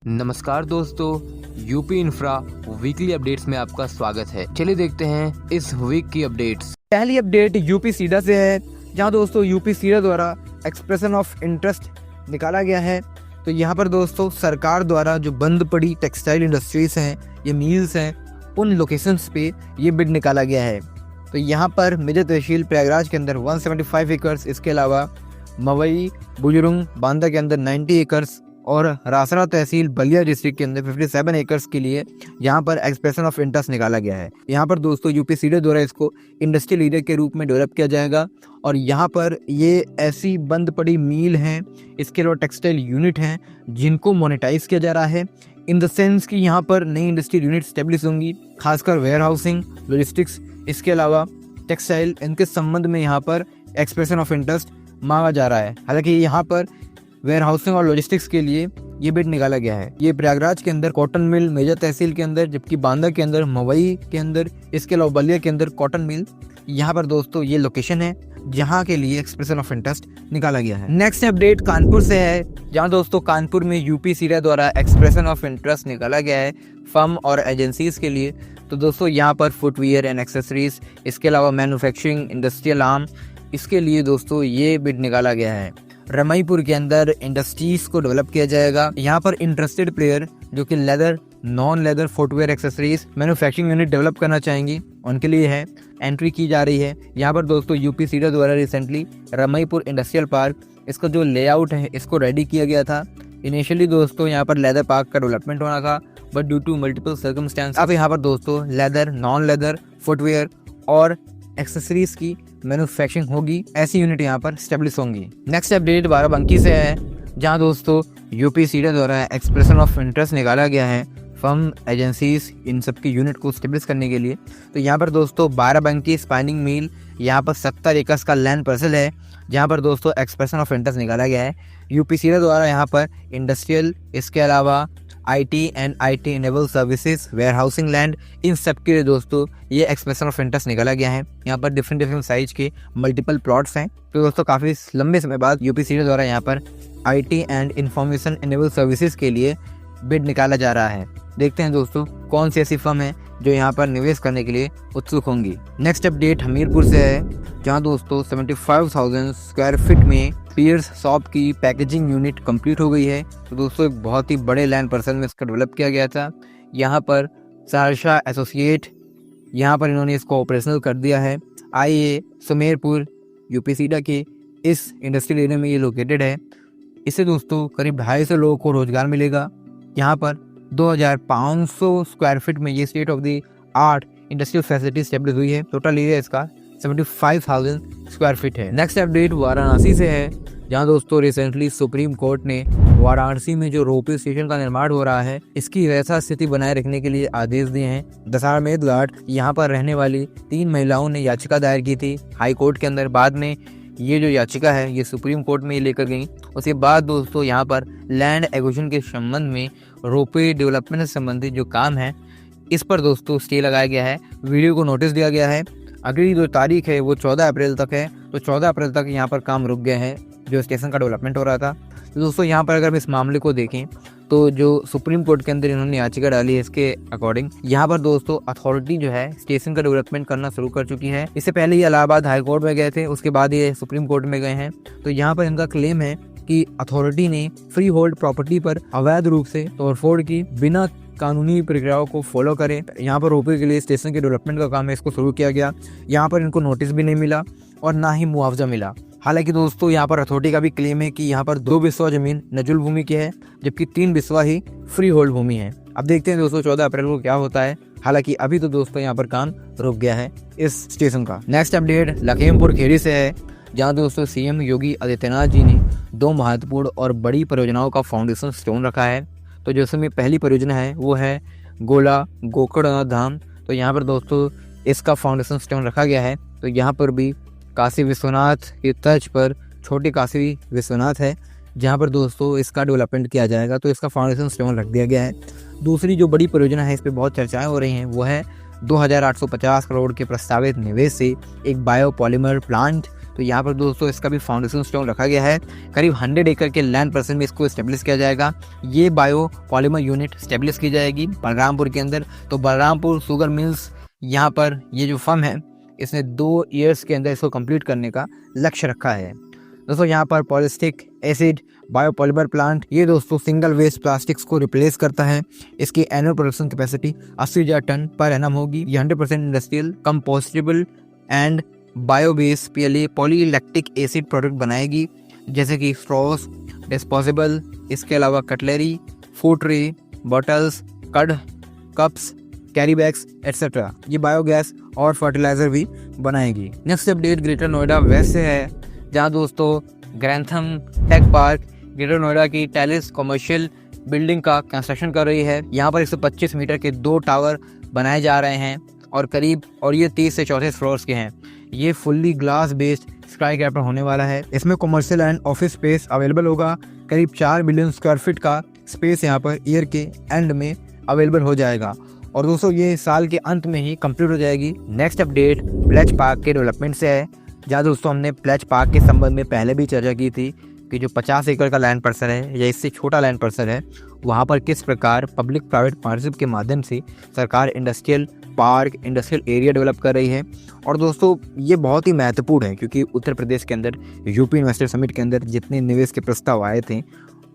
नमस्कार दोस्तों, UP infra weekly updates में आपका स्वागत है। चलिए देखते हैं इस वीक की अपडेट्स। पहली अपडेट यूपी सीडा से है, जहां दोस्तों यूपी सीडा द्वारा एक्सप्रेशन ऑफ इंटरेस्ट निकाला गया है। तो यहाँ पर दोस्तों सरकार द्वारा जो बंद पड़ी टेक्सटाइल इंडस्ट्रीज हैं, ये मिल्स हैं, उन लोकेशंस पे ये बिड निकाला गया है। तो यहाँ पर मेजर तहसील प्रयागराज के अंदर 175 एकर्स, इसके अलावा मवई बुजुर्ग बांदा के अंदर 90 एकर्स और रासरा तहसील बलिया डिस्ट्रिक्ट के अंदर 57 एकर्स के लिए यहाँ पर एक्सप्रेशन ऑफ इंटरेस्ट निकाला गया है। यहाँ पर दोस्तों यूपी सीडा द्वारा इसको इंडस्ट्रियल एरिया के रूप में डेवलप किया जाएगा और यहाँ पर ये ऐसी बंद पड़ी मील हैं, इसके अलावा टेक्सटाइल यूनिट हैं जिनको मोनेटाइज किया जा रहा है। इन द सेंस कि यहाँ पर नई इंडस्ट्रियल यूनिट स्टेब्लिश होंगी, खासकर वेयर हाउसिंग, लॉजिस्टिक्स, इसके अलावा टेक्सटाइल, इनके संबंध में यहाँ पर एक्सप्रेशन ऑफ इंटरेस्ट मांगा जा रहा है। हालांकि यहाँ पर वेयर हाउसिंग और लॉजिस्टिक्स के लिए ये बिड निकाला गया है। ये प्रयागराज के अंदर कॉटन मिल मेजर तहसील के अंदर, जबकि बांदा के अंदर, मवई के अंदर, इसके अलावा बलिया के अंदर कॉटन मिल, यहाँ पर दोस्तों ये लोकेशन है जहाँ के लिए एक्सप्रेशन ऑफ इंटरेस्ट निकाला गया है। नेक्स्ट अपडेट कानपुर से है, जहाँ दोस्तों कानपुर में यूपी सीडा द्वारा एक्सप्रेशन ऑफ इंटरेस्ट निकाला गया है फर्म और एजेंसीज के लिए। तो दोस्तों यहाँ पर फुटवियर एंड एक्सेसरीज, इसके अलावा मैन्युफैक्चरिंग, इंडस्ट्रियल आर्म, इसके लिए दोस्तों ये बिड निकाला गया है। रमईपुर के अंदर इंडस्ट्रीज को डेवलप किया जाएगा। यहाँ पर इंटरेस्टेड प्लेयर जो कि leather, non leather, footwear, accessories, manufacturing unit develop करना चाहेंगी, उनके लिए है एंट्री की जा रही है। यहाँ पर दोस्तों यूपी सीडा द्वारा रिसेंटली रमईपुर इंडस्ट्रियल पार्क, इसका जो लेआउट है इसको रेडी किया गया था। इनिशियली दोस्तों यहाँ पर लेदर पार्क का डेवलपमेंट होना था, but due to multiple circumstances अब यहाँ पर दोस्तों लेदर, नॉन लेदर, फुटवेयर और एक्सेसरीज की मैन्युफैक्चरिंग होगी। ऐसी यूनिट यहाँ पर स्टेब्लिश होंगी। नेक्स्ट अपडेट बाराबंकी से है, जहाँ दोस्तों यूपी सीडा द्वारा एक्सप्रेशन ऑफ इंटरेस्ट निकाला गया है फर्म, एजेंसीज, इन सब की यूनिट को स्टेब्लिश करने के लिए। तो यहाँ पर दोस्तों बाराबंकी स्पाइनिंग मिल, यहाँ पर 70 एकर्स का लैंड पार्सल है, जहाँ पर दोस्तों एक्सप्रेशन ऑफ इंटरेस्ट निकाला गया है यूपी सीडा द्वारा। यहाँ पर इंडस्ट्रियल, इसके अलावा IT and IT enable services, warehousing land, इन सब के लिए दोस्तों ये एक्सप्रेशन ऑफ इंटरेस्ट निकाला गया है। यहाँ पर डिफरेंट साइज के मल्टीपल प्लॉट्स हैं। तो दोस्तों काफ़ी लंबे समय बाद यूपी सीडा द्वारा यहाँ पर IT and information enable services के लिए बिड निकाला जा रहा है। देखते हैं दोस्तों कौन सी ऐसी फर्म है जो यहाँ पर निवेश करने के लिए उत्सुक होंगी। नेक्स्ट अपडेट हमीरपुर से है, जहाँ दोस्तों 75,000 स्क्वायर फीट में पियर्स शॉप की पैकेजिंग यूनिट कंप्लीट हो गई है। तो दोस्तों एक बहुत ही बड़े लैंड पार्सल में इसका डेवलप किया गया था। यहाँ पर सहरसा एसोसिएट, यहाँ पर इन्होंने इसको ऑपरेशनल कर दिया है। आइए सुमेरपुर यूपी सीडा के इस इंडस्ट्रियल एरिया में ये लोकेटेड है। इससे दोस्तों करीब 250 लोगों को रोजगार मिलेगा। यहाँ पर 2500 स्क्वायर फीट में ये state of the art industrial facility establish हुई है। टोटल एरिया इसका 75,000 स्क्वायर फीट है। नेक्स्ट अपडेट वाराणसी से है, जहां दोस्तों रिसेंटली सुप्रीम कोर्ट ने वाराणसी में जो रोपवे स्टेशन का निर्माण हो रहा है, इसकी वैसा स्थिति बनाए रखने के लिए आदेश दिए हैं। दशाश्वमेध घाट यहाँ पर रहने वाली 3 महिलाओं ने याचिका दायर की थी हाई कोर्ट के अंदर। बाद में ये जो याचिका है ये सुप्रीम कोर्ट में लेकर गई। उसके बाद दोस्तों यहाँ पर लैंड एक्विजिशन के संबंध में रोपवे डेवलपमेंट से संबंधित जो काम है, इस पर दोस्तों स्टे लगाया गया है। वीडियो को नोटिस दिया गया है। अगली जो तारीख है वो 14 अप्रैल तक है। तो 14 अप्रैल तक यहाँ पर काम रुक गया है जो स्टेशन का डेवलपमेंट हो रहा था। तो दोस्तों यहाँ पर अगर हम इस मामले को देखें तो जो सुप्रीम कोर्ट के अंदर इन्होंने याचिका डाली है, इसके अकॉर्डिंग यहाँ पर दोस्तों अथॉरिटी जो है स्टेशन का डेवलपमेंट करना शुरू कर चुकी है। इससे पहले ये इलाहाबाद हाई कोर्ट में गए थे, उसके बाद ये सुप्रीम कोर्ट में गए हैं। तो यहाँ पर इनका क्लेम है कि अथॉरिटी ने फ्री होल्ड प्रॉपर्टी पर अवैध रूप से तोड़फोड़ की, बिना कानूनी प्रक्रियाओं को फॉलो करें। यहाँ पर रोपवे के लिए स्टेशन के डेवलपमेंट का काम है, इसको शुरू किया गया। यहाँ पर इनको नोटिस भी नहीं मिला और ना ही मुआवजा मिला। हालांकि दोस्तों यहाँ पर अथॉरिटी का भी क्लेम है कि यहाँ पर 2 बिस्वा जमीन नजुल भूमि की है, जबकि 3 बिस्वा ही फ्री होल्ड भूमि है। अब देखते हैं दोस्तों 14 अप्रैल को क्या होता है। हालांकि अभी तो दोस्तों यहाँ पर काम रुक गया है इस स्टेशन का। नेक्स्ट अपडेट लखीमपुर खीरी से है, जहाँ दोस्तों CM योगी आदित्यनाथ जी ने 2 महत्वपूर्ण और बड़ी परियोजनाओं का फाउंडेशन स्टोन रखा है। तो जैसे में पहली परियोजना है वो है गोला गोकर्णनाथ धाम। तो यहाँ पर दोस्तों इसका फाउंडेशन स्टोन रखा गया है। तो यहाँ पर भी काशी विश्वनाथ की तर्ज पर छोटी काशी विश्वनाथ है, जहाँ पर दोस्तों इसका डेवलपमेंट किया जाएगा। तो इसका फाउंडेशन स्टोन रख दिया गया है। दूसरी जो बड़ी परियोजना है, इस पर बहुत चर्चाएं हो रही हैं, वो है 2,850 करोड़ के प्रस्तावित निवेश से एक बायोपॉलीमर प्लांट तो यहाँ पर दोस्तों इसका भी फाउंडेशन स्टोन रखा गया है। करीब 100 एकड़ के लैंड पर्सन में इसको स्टेब्लिश किया जाएगा। ये बायो पॉलीमर यूनिट स्टेब्लिश की जाएगी बलरामपुर के अंदर। तो बलरामपुर शुगर मिल्स यहाँ पर ये जो फर्म है इसने 2 ईयर्स के अंदर इसको कंप्लीट करने का लक्ष्य रखा है। दोस्तों यहाँ पर पॉलिस्टिक एसिड बायोपॉलीमर प्लांट, ये दोस्तों सिंगल वेस्ट प्लास्टिक्स को रिप्लेस करता है। इसकी annual production capacity 80,000 tonne per annum होगी। ये 100% industrial compostable and biobase PLA polylactic acid product बनाएगी, जैसे कि स्ट्रॉस, डिस्पोजेबल, इसके अलावा कटलरी, फूड ट्रे, बॉटल्स, कड, कप्स, कैरी बैग्स एट्सेट्रा। ये बायोगैस और फर्टिलाइजर भी बनाएगी। Next update greater Noida west से है, जहाँ दोस्तों Grantham tech park greater Noida की टेलिस कमर्शियल बिल्डिंग का कंस्ट्रक्शन कर रही है। यहाँ पर 125 मीटर के 2 टावर बनाए जा रहे हैं और ये 30 से 34 फ्लोर्स के हैं। ये fully glass based sky crapper होने वाला है। इसमें commercial and office space available होगा। करीब 4 बिलियन स्क्वायर फीट का स्पेस यहाँ पर ईयर के एंड में अवेलेबल हो जाएगा और दोस्तों ये साल के अंत में ही कंप्लीट हो जाएगी। नेक्स्ट अपडेट प्लेज पार्क के डेवलपमेंट से है, जहाँ दोस्तों हमने प्लेज पार्क के संबंध में पहले भी चर्चा की थी कि जो 50 एकड़ का लैंड पार्सल है या इससे छोटा लैंड पार्सल है, वहाँ पर किस प्रकार पब्लिक प्राइवेट पार्टनरशिप के माध्यम से सरकार industrial park, industrial area develop कर रही है। और दोस्तों ये बहुत ही महत्वपूर्ण है, क्योंकि उत्तर प्रदेश के अंदर यूपी इन्वेस्टर समिट के अंदर जितने निवेश के प्रस्ताव आए थे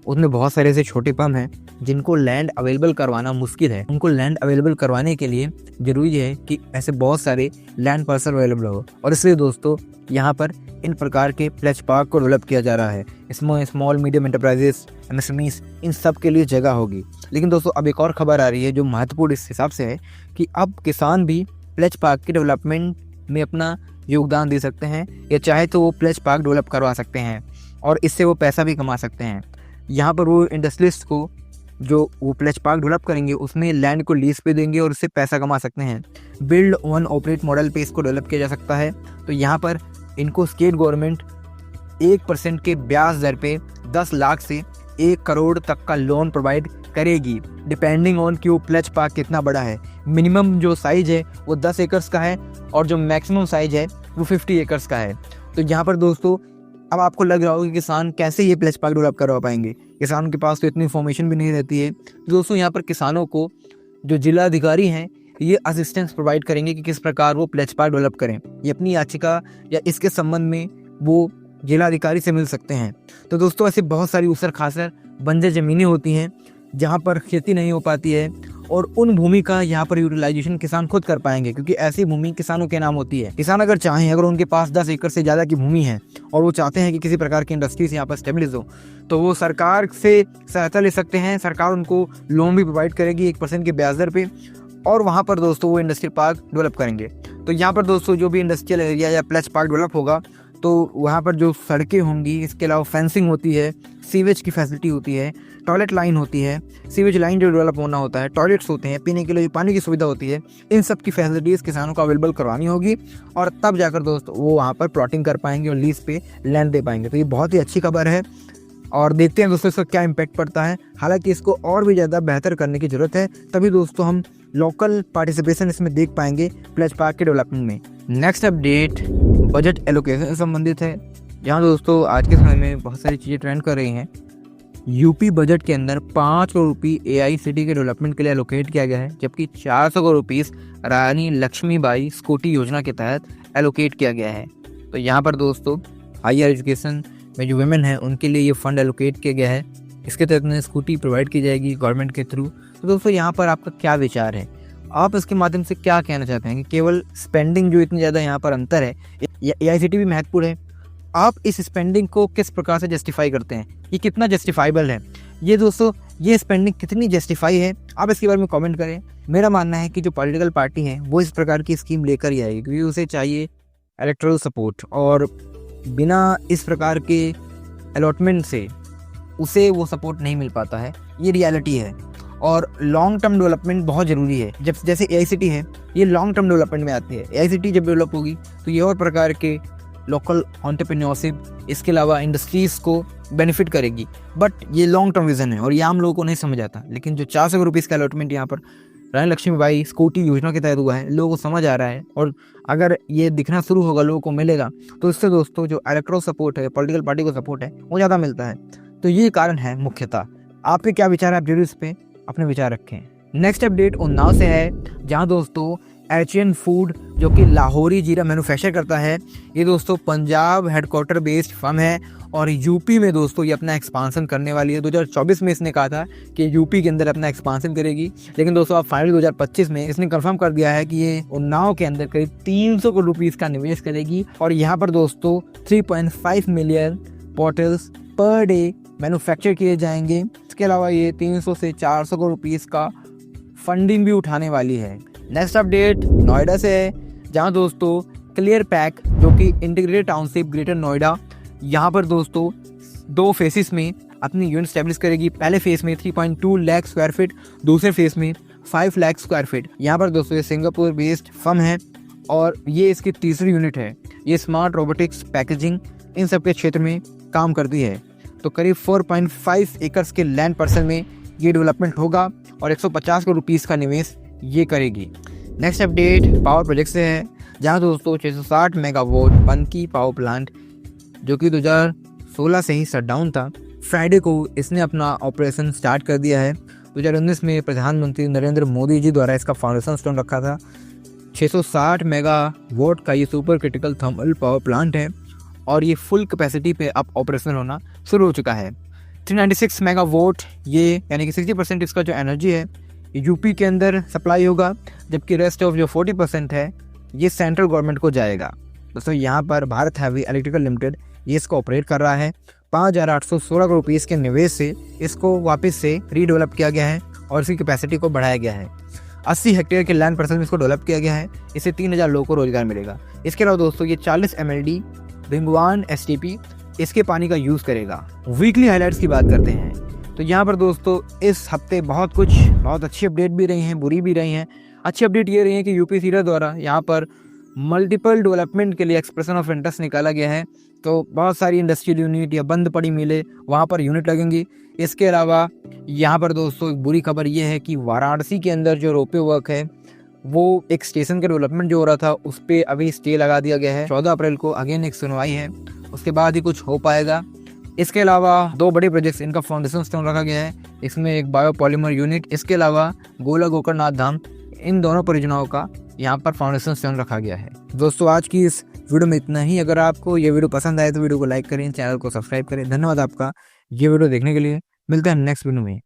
उसमें बहुत सारे ऐसे छोटे फर्म हैं जिनको लैंड अवेलेबल करवाना मुश्किल है। उनको लैंड अवेलेबल करवाने के लिए ज़रूरी है कि ऐसे बहुत सारे लैंड पार्सल अवेलेबल हो, और इसलिए दोस्तों यहाँ पर इन प्रकार के प्लेज पार्क को डेवलप किया जा रहा है। इसमें स्मॉल मीडियम एंटरप्राइजेस, एमएसएमईज, इन सब के लिए जगह होगी। लेकिन दोस्तों अब एक और खबर आ रही है जो महत्वपूर्ण इस हिसाब से है कि अब किसान भी प्लेज पार्क के डेवलपमेंट में अपना योगदान दे सकते हैं, या चाहे तो वो प्लेज पार्क डेवलप करवा सकते हैं और इससे वो पैसा भी कमा सकते हैं। यहाँ पर वो इंडस्ट्रियलिस्ट को जो वो प्लेज पार्क डेवलप करेंगे उसमें लैंड को लीज पे देंगे और उससे पैसा कमा सकते हैं। बिल्ड वन ऑपरेट मॉडल पे इसको डेवलप किया जा सकता है। तो यहाँ पर इनको स्टेट गवर्नमेंट 1% के ब्याज दर पे 10 लाख से 1 करोड़ तक का लोन प्रोवाइड करेगी, डिपेंडिंग ऑन कि वो प्लेज पार्क कितना बड़ा है। मिनिमम जो साइज है वो 10 एकर्स का है और जो मैक्सिमम साइज है वो 50 एकर्स का है। तो यहाँ पर दोस्तों अब आपको लग रहा होगा कि किसान कैसे ये प्लेज पार्क डेवलप करवा पाएंगे, किसान के पास तो इतनी इन्फॉर्मेशन भी नहीं रहती है। तो दोस्तों यहाँ पर किसानों को जो जिला अधिकारी हैं ये असिस्टेंस प्रोवाइड करेंगे कि किस प्रकार वो प्लेज पार्क डेवलप करें। ये अपनी याचिका या इसके संबंध में वो जिला अधिकारी से मिल सकते हैं। तो दोस्तों ऐसे बहुत सारी ऊसर खासर बंजर ज़मीनें होती हैं जहाँ पर खेती नहीं हो पाती है, और उन भूमि का यहाँ पर यूटिलाइजेशन किसान खुद कर पाएंगे, क्योंकि ऐसी भूमि किसानों के नाम होती है। किसान अगर चाहें, अगर उनके पास 10 एकड़ से ज़्यादा की भूमि है और वो चाहते हैं कि किसी प्रकार की इंडस्ट्रीज यहाँ पर स्टेबलिश हो, तो वो सरकार से सहायता ले सकते हैं। सरकार उनको लोन भी प्रोवाइड करेगी 1% के ब्याज दर पे, और वहाँ पर दोस्तों वो इंडस्ट्रियल पार्क डेवलप करेंगे। तो यहाँ पर दोस्तों जो भी इंडस्ट्रियल एरिया या प्लेज पार्क डेवलप होगा तो वहाँ पर जो सड़कें होंगी, इसके अलावा फेंसिंग होती है, सीवेज की फैसिलिटी होती है, टॉयलेट लाइन होती है, सीवेज लाइन जो डेवलप होना होता है, टॉयलेट्स होते हैं, पीने के लिए पानी की सुविधा होती है, इन सब की फैसिलिटीज़ किसानों को अवेलेबल करवानी होगी, और तब जाकर दोस्तों वो वहाँ पर प्लॉटिंग कर पाएंगे और लीज पे लैंड दे पाएंगे। तो ये बहुत ही अच्छी खबर है और देखते हैं दोस्तों इसका क्या इम्पैक्ट पड़ता है। हालांकि इसको और भी ज़्यादा बेहतर करने की ज़रूरत है, तभी दोस्तों हम लोकल पार्टिसिपेशन इसमें देख पाएंगे प्लेज पार्क के डेवलपमेंट में। नेक्स्ट अपडेट बजट एलोकेशन से संबंधित है, जहाँ दोस्तों आज के समय में बहुत सारी चीज़ें ट्रेंड कर रही हैं। यूपी बजट के अंदर 5 करोड़ रुपये AICT के डेवलपमेंट के लिए एलोकेट किया गया है, जबकि 400 करोड़ रुपीस रानी लक्ष्मीबाई स्कूटी योजना के तहत एलोकेट किया गया है। तो यहाँ पर दोस्तों हायर एजुकेशन में जो वुमेन है उनके लिए ये फंड एलोकेट किया गया है। इसके तहत उन्हें स्कूटी प्रोवाइड की जाएगी गवर्नमेंट के थ्रू। तो दोस्तों यहाँ पर आपका क्या विचार है, आप इसके माध्यम से क्या कहना चाहते हैं कि केवल स्पेंडिंग जो इतनी ज़्यादा यहाँ पर अंतर है, या AICT भी महत्वपूर्ण है, आप इस स्पेंडिंग को किस प्रकार से जस्टिफाई करते हैं, ये कितना जस्टिफाइबल है, ये दोस्तों ये स्पेंडिंग कितनी जस्टिफाई है, आप इसके बारे में कमेंट करें। मेरा मानना है कि जो पॉलिटिकल पार्टी है वो इस प्रकार की स्कीम लेकर ही आएगी, क्योंकि उसे चाहिए इलेक्टोरल सपोर्ट, और बिना इस प्रकार के अलॉटमेंट से उसे वो सपोर्ट नहीं मिल पाता है। ये रियलिटी है, और लॉन्ग टर्म डेवलपमेंट बहुत ज़रूरी है। जब जैसे AICT है ये लॉन्ग टर्म डेवलपमेंट में आती है। AICT जब डेवलप होगी तो ये और प्रकार के लोकल एंटरप्रेन्योरशिप, इसके अलावा इंडस्ट्रीज़ को बेनिफिट करेगी, बट ये लॉन्ग टर्म विजन है और ये आम लोगों को नहीं समझ आता। लेकिन जो 400 करोड़ रुपीज़ का अलॉटमेंट यहाँ पर रानी लक्ष्मीबाई स्कूटी योजना के तहत हुआ है, लोगों को समझ आ रहा है, और अगर ये दिखना शुरू होगा, लोगों को मिलेगा, तो इससे दोस्तों जो इलेक्ट्रोल सपोर्ट है, पॉलिटिकल पार्टी को सपोर्ट है, वो ज़्यादा मिलता है। तो ये कारण है मुख्यतः। आपके क्या विचार है, आप जरूर इस पर अपने विचार रखें। नेक्स्ट अपडेट उन्नाव से है, जहाँ दोस्तों एशियन फूड जो कि लाहौरी जीरा मैन्युफैक्चर करता है, ये दोस्तों पंजाब हेडक्वार्टर बेस्ड फर्म है और यूपी में दोस्तों ये अपना एक्सपांसन करने वाली है। 2024 में इसने कहा था कि यूपी के अंदर अपना एक्सपांसन करेगी, लेकिन दोस्तों अब फाइनली 2025 में इसने कंफर्म कर दिया है कि ये उन्नाव के अंदर करीब 300 करोड़ रुपीज़ का निवेश करेगी और यहाँ पर दोस्तों 3.5 million bottles per day manufacture किए जाएंगे। इसके अलावा ये 300 से 400 करोड़ रुपीज़ का फंडिंग भी उठाने वाली है। नेक्स्ट अपडेट नोएडा से है, जहाँ दोस्तों क्लियर पैक जो कि इंटीग्रेटेड टाउनशिप ग्रेटर नोएडा, यहाँ पर दोस्तों 2 फेसेस में अपनी यूनिट स्टैब्लिश करेगी। पहले फेस में 3.2 लाख स्क्वायर फीट, दूसरे फेस में 5 लाख स्क्वायर फीट। यहाँ पर दोस्तों ये सिंगापुर बेस्ड फर्म है और ये इसकी तीसरी यूनिट है। ये स्मार्ट रोबोटिक्स, पैकेजिंग, इन सब के क्षेत्र में काम करती है। तो करीब 4.5 एकर्स के लैंड पार्सल में ये डेवलपमेंट होगा और 150 करोड़ रुपीज़ का निवेश ये करेगी। नेक्स्ट अपडेट पावर प्रोजेक्ट से है, जहाँ दोस्तों 660 मेगावाट बनकी पावर प्लांट जो कि 2016 से ही शटडाउन था, फ्राइडे को इसने अपना ऑपरेशन स्टार्ट कर दिया है। 2019 में प्रधानमंत्री नरेंद्र मोदी जी द्वारा इसका फाउंडेशन स्टोन रखा था। 660 मेगावाट का ये super critical thermal power plant है और ये फुल कैपेसिटी पे अब ऑपरेशनल होना शुरू हो चुका है। 396 मेगावाट ये यानी कि 60% इसका जो एनर्जी है यूपी के अंदर सप्लाई होगा, जबकि रेस्ट ऑफ जो 40% है ये सेंट्रल गवर्नमेंट को जाएगा। दोस्तों यहाँ पर भारत हैवी इलेक्ट्रिकल लिमिटेड ये इसको ऑपरेट कर रहा है। 5,816 करोड़ रुपीज़ के निवेश से इसको वापस से रीडेवलप किया गया है और इसकी कैपेसिटी को बढ़ाया गया है। 80 हेक्टेयर के लैंड पार्सल में इसको डेवलप किया गया है। इससे 3,000 लोगों को रोजगार मिलेगा। इसके अलावा दोस्तों ये 40 MLD भिंगवान STP इसके पानी का यूज़ करेगा। वीकली हाइलाइट्स की बात करते हैं तो यहाँ पर दोस्तों इस हफ्ते बहुत अच्छी अपडेट भी रही हैं, बुरी भी रही हैं। अच्छी अपडेट ये रही है कि यूपी सीडा द्वारा यहाँ पर मल्टीपल डेवलपमेंट के लिए एक्सप्रेशन ऑफ इंटरेस्ट निकाला गया है। तो बहुत सारी इंडस्ट्रियल यूनिट या बंद पड़ी मिले वहाँ पर यूनिट लगेंगी। इसके अलावा यहाँ पर दोस्तों एक बुरी खबर ये है कि वाराणसी के अंदर जो रोपवे वर्क है वो एक स्टेशन का डेवलपमेंट जो हो रहा था उस पर अभी स्टे लगा दिया गया है। 14 अप्रैल को अगेन एक सुनवाई है, उसके बाद ही कुछ हो पाएगा। इसके अलावा 2 बड़े प्रोजेक्ट्स इनका फाउंडेशन स्टोन रखा गया है। इसमें एक बायोपॉलीमर यूनिट, इसके अलावा गोला गोकर्णनाथ धाम, इन दोनों परियोजनाओं का यहाँ पर फाउंडेशन स्टोन रखा गया है। दोस्तों आज की इस वीडियो में इतना ही। अगर आपको ये वीडियो पसंद आए तो वीडियो को लाइक करें, चैनल को सब्सक्राइब करें। धन्यवाद आपका ये वीडियो देखने के लिए। मिलते हैं नेक्स्ट वीडियो में।